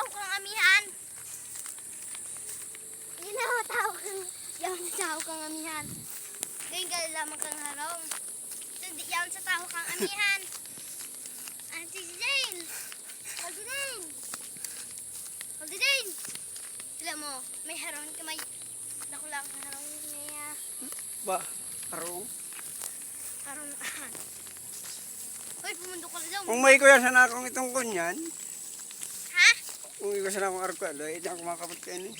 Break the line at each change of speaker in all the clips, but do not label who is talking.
tao kang amihan. Yan na tao kang, yan sa tao kang amihan. Ganyan ka lamang kang harong. Yan sa tao kang amihan. Auntie Jane! Auntie Jane! Auntie Jane! Sila mo, may harong ka may... Naku lang, harong niya.
Ba, harong.
Harong ahan. Uy, pumundok ka na daw.
Kung may kuya sana akong itong kunyan,
Ha?
kung may kuya sana akong arkwado, hindi ako makakapit kayo ni.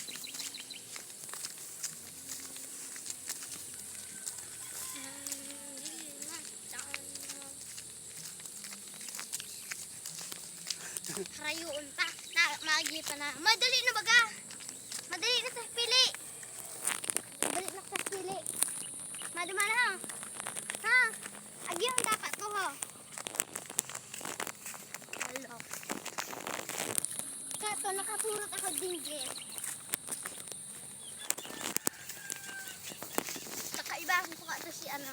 Rayuon ta. Magi pa na. Madali na baga. Madali na sa pili. Madali na sa pili. Maduma na ha. Ha? Agyan dapat ko ho. Hello. Kato, nakasurot ako dinggit. Kakaiba ko ka ito si ano.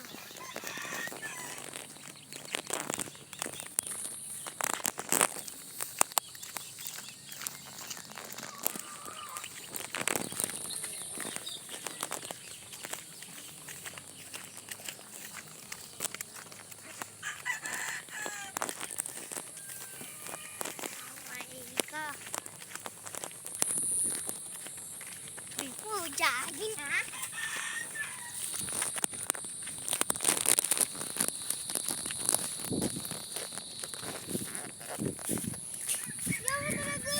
Jogging ha? Yaman talaga!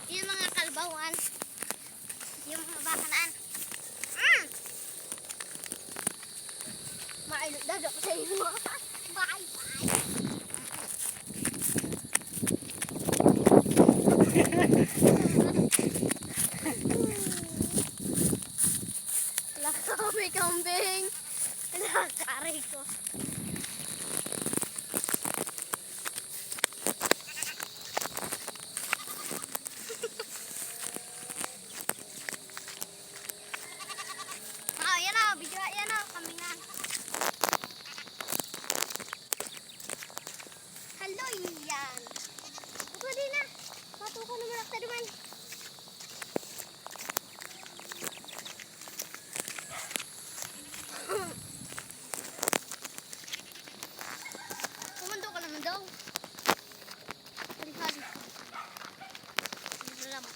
Yung mga kalbawan, yung mga bakanaan. Mailot dado ko sa iyo. Bye! Lakaw, may kambing. Nakakaray ko. Yan na, video yan na, kambingan. Hello, yan. Ito din na. Matuko na malak sa duman. Pumundo ka naman daw. Hali-hali. Salamat.